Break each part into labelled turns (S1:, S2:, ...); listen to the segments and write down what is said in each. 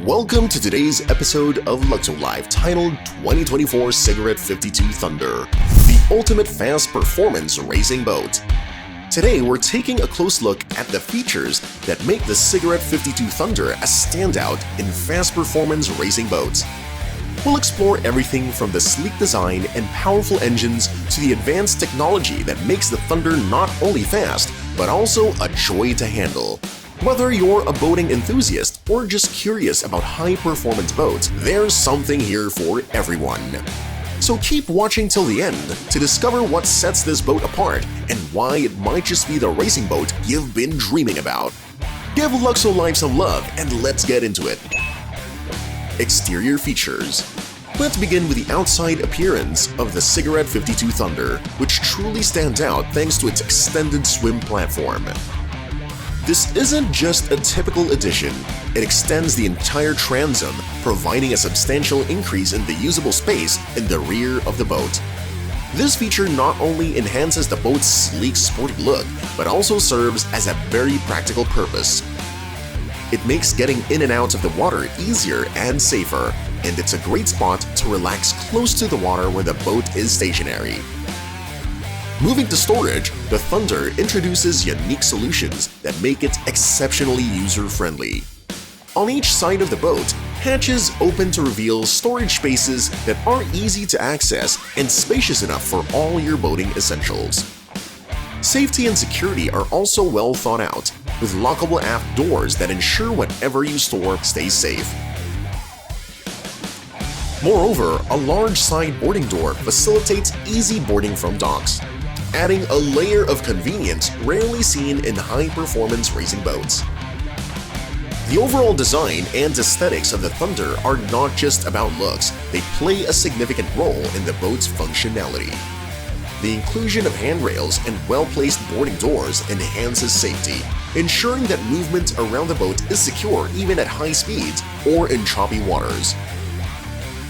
S1: Welcome to today's episode of Luxo-Life titled 2024 Cigarette 52 Thunder, the ultimate fast performance racing boat. Today we're taking a close look at the features that make the Cigarette 52 Thunder a standout in fast performance racing boats. We'll explore everything from the sleek design and powerful engines to the advanced technology that makes the Thunder not only fast, but also a joy to handle. Whether you're a boating enthusiast or just curious about high-performance boats, there's something here for everyone. So keep watching till the end to discover what sets this boat apart and why it might just be the racing boat you've been dreaming about. Give Luxo-Life some love and let's get into it. Exterior features. Let's begin with the outside appearance of the Cigarette 52 Thunder, which truly stands out thanks to its extended swim platform. This isn't just a typical addition, it extends the entire transom, providing a substantial increase in the usable space in the rear of the boat. This feature not only enhances the boat's sleek, sporty look, but also serves as a very practical purpose. It makes getting in and out of the water easier and safer, and it's a great spot to relax close to the water when the boat is stationary. Moving to storage, the Thunder introduces unique solutions that make it exceptionally user-friendly. On each side of the boat, hatches open to reveal storage spaces that are easy to access and spacious enough for all your boating essentials. Safety and security are also well thought out, with lockable aft doors that ensure whatever you store stays safe. Moreover, a large side boarding door facilitates easy boarding from docks, adding a layer of convenience rarely seen in high-performance racing boats. The overall design and aesthetics of the Thunder are not just about looks, they play a significant role in the boat's functionality. The inclusion of handrails and well-placed boarding doors enhances safety, ensuring that movement around the boat is secure even at high speeds or in choppy waters.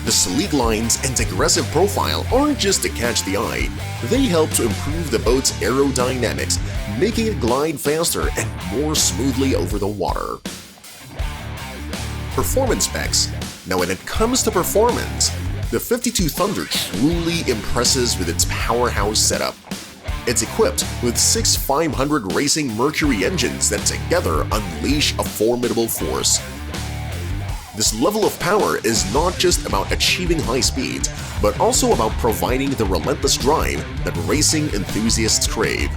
S1: The sleek lines and aggressive profile aren't just to catch the eye, they help to improve the boat's aerodynamics, making it glide faster and more smoothly over the water. Performance specs. Now when it comes to performance, the 52 Thunder truly impresses with its powerhouse setup. It's equipped with 6 500 racing Mercury engines that together unleash a formidable force. This level of power is not just about achieving high speeds, but also about providing the relentless drive that racing enthusiasts crave.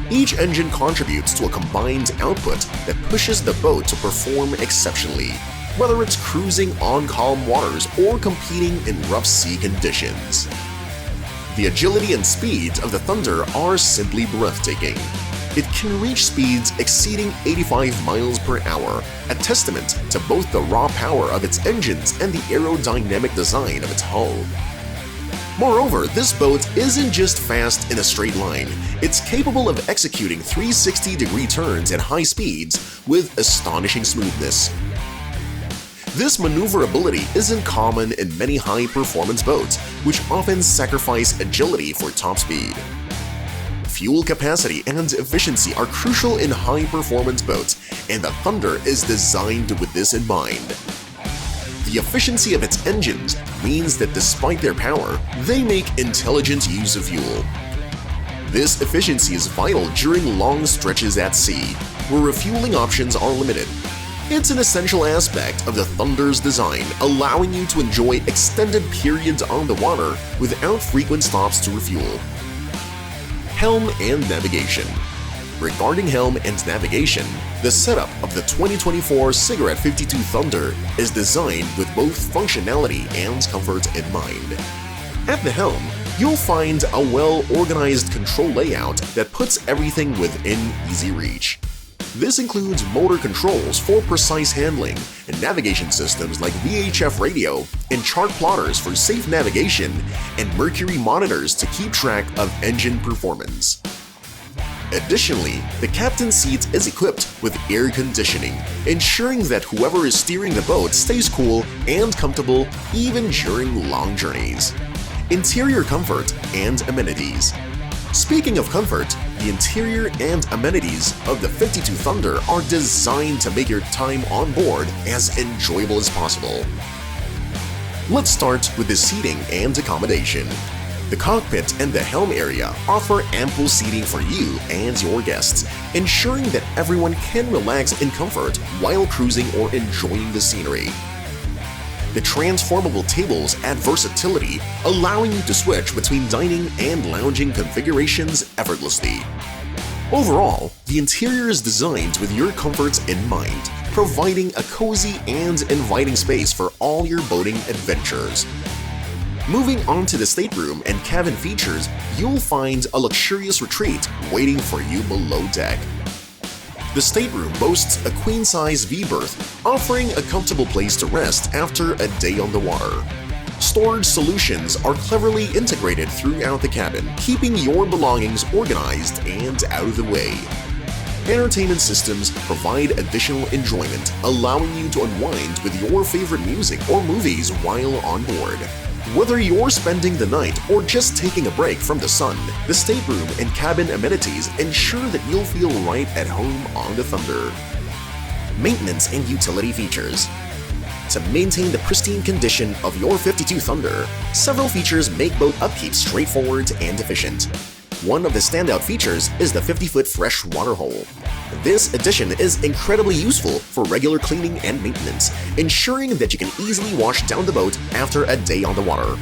S1: Each engine contributes to a combined output that pushes the boat to perform exceptionally, whether it's cruising on calm waters or competing in rough sea conditions. The agility and speed of the Thunder are simply breathtaking. It can reach speeds exceeding 85 miles per hour, a testament to both the raw power of its engines and the aerodynamic design of its hull. Moreover, this boat isn't just fast in a straight line, it's capable of executing 360-degree turns at high speeds with astonishing smoothness. This maneuverability isn't common in many high-performance boats, which often sacrifice agility for top speed. Fuel capacity and efficiency are crucial in high-performance boats, and the Thunder is designed with this in mind. The efficiency of its engines means that despite their power, they make intelligent use of fuel. This efficiency is vital during long stretches at sea, where refueling options are limited. It's an essential aspect of the Thunder's design, allowing you to enjoy extended periods on the water without frequent stops to refuel. Helm and Navigation. Regarding Helm and Navigation, the setup of the 2024 Cigarette 52 Thunder is designed with both functionality and comfort in mind. At the helm, you'll find a well-organized control layout that puts everything within easy reach. This includes motor controls for precise handling and navigation systems like VHF radio and chart plotters for safe navigation and Mercury monitors to keep track of engine performance. Additionally, the captain's seat is equipped with air conditioning, ensuring that whoever is steering the boat stays cool and comfortable even during long journeys. Interior comfort and amenities. Speaking of comfort, the interior and amenities of the 52 Thunder are designed to make your time on board as enjoyable as possible. Let's start with the seating and accommodation. The cockpit and the helm area offer ample seating for you and your guests, ensuring that everyone can relax in comfort while cruising or enjoying the scenery. The transformable tables add versatility, allowing you to switch between dining and lounging configurations effortlessly. Overall, the interior is designed with your comforts in mind, providing a cozy and inviting space for all your boating adventures. Moving on to the stateroom and cabin features, you'll find a luxurious retreat waiting for you below deck. The stateroom boasts a queen-size V-berth, offering a comfortable place to rest after a day on the water. Storage solutions are cleverly integrated throughout the cabin, keeping your belongings organized and out of the way. Entertainment systems provide additional enjoyment, allowing you to unwind with your favorite music or movies while on board. Whether you're spending the night or just taking a break from the sun, the stateroom and cabin amenities ensure that you'll feel right at home on the Thunder. Maintenance and utility features. To maintain the pristine condition of your 52 Thunder, several features make boat upkeep straightforward and efficient. One of the standout features is the 50-foot fresh water hole. This addition is incredibly useful for regular cleaning and maintenance, ensuring that you can easily wash down the boat after a day on the water.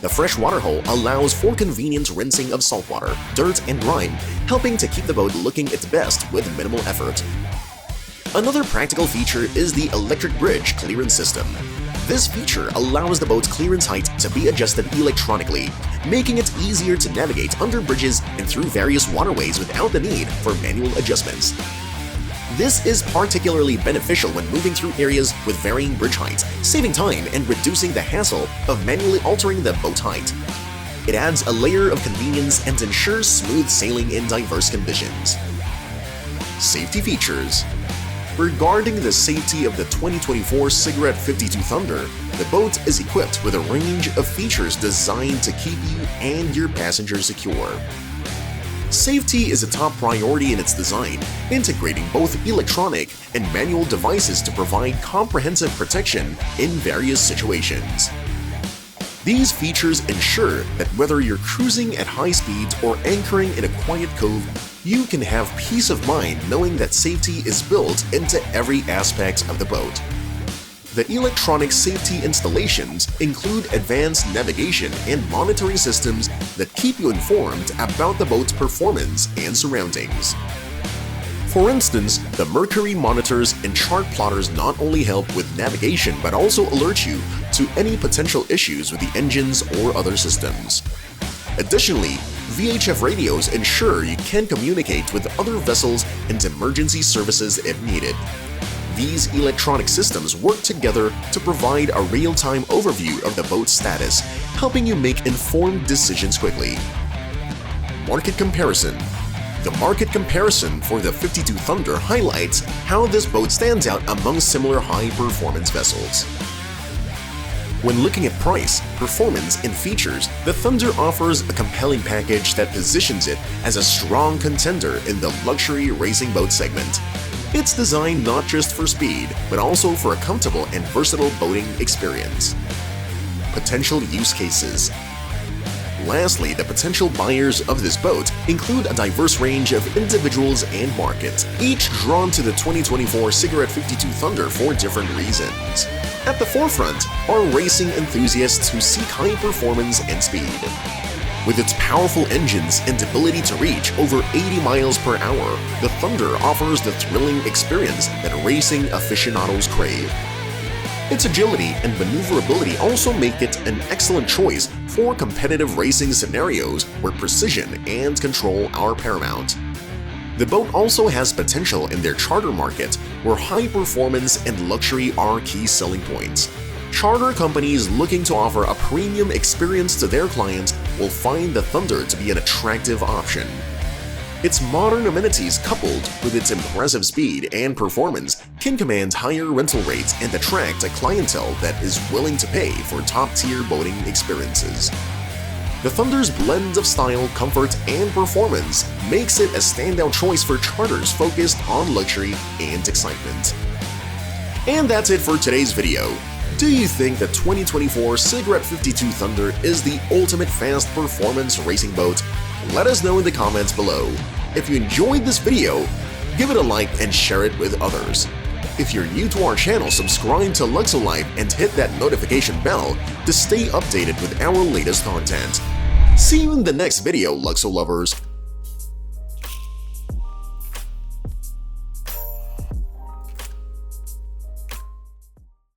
S1: The fresh water hole allows for convenient rinsing of saltwater, dirt, and grime, helping to keep the boat looking its best with minimal effort. Another practical feature is the electric bridge clearance system. This feature allows the boat's clearance height to be adjusted electronically, making it easier to navigate under bridges and through various waterways without the need for manual adjustments. This is particularly beneficial when moving through areas with varying bridge heights, saving time and reducing the hassle of manually altering the boat height. It adds a layer of convenience and ensures smooth sailing in diverse conditions. Safety features. Regarding the safety of the 2024 Cigarette 52 Thunder, the boat is equipped with a range of features designed to keep you and your passengers secure. Safety is a top priority in its design, integrating both electronic and manual devices to provide comprehensive protection in various situations. These features ensure that whether you're cruising at high speeds or anchoring in a quiet cove, you can have peace of mind knowing that safety is built into every aspect of the boat. The electronic safety installations include advanced navigation and monitoring systems that keep you informed about the boat's performance and surroundings. For instance, the Mercury monitors and chart plotters not only help with navigation but also alert you to any potential issues with the engines or other systems. Additionally, VHF radios ensure you can communicate with other vessels and emergency services if needed. These electronic systems work together to provide a real-time overview of the boat's status, helping you make informed decisions quickly. Market comparison. The market comparison for the 52 Thunder highlights how this boat stands out among similar high-performance vessels. When looking at price, performance, and features, the Thunder offers a compelling package that positions it as a strong contender in the luxury racing boat segment. It's designed not just for speed, but also for a comfortable and versatile boating experience. Potential use cases. Lastly, the potential buyers of this boat include a diverse range of individuals and markets, each drawn to the 2024 Cigarette 52 Thunder for different reasons. At the forefront are racing enthusiasts who seek high performance and speed. With its powerful engines and ability to reach over 80 miles per hour, the Thunder offers the thrilling experience that racing aficionados crave. Its agility and maneuverability also make it an excellent choice for competitive racing scenarios where precision and control are paramount. The boat also has potential in their charter market, where high performance and luxury are key selling points. Charter companies looking to offer a premium experience to their clients will find the Thunder to be an attractive option. Its modern amenities, coupled with its impressive speed and performance, can command higher rental rates and attract a clientele that is willing to pay for top-tier boating experiences. The Thunder's blend of style, comfort, and performance makes it a standout choice for charters focused on luxury and excitement. And that's it for today's video. Do you think the 2024 Cigarette 52 Thunder is the ultimate fast performance racing boat? Let us know in the comments below. If you enjoyed this video, give it a like and share it with others. If you're new to our channel, subscribe to Luxo-Life and hit that notification bell to stay updated with our latest content. See you in the next video, Luxo lovers!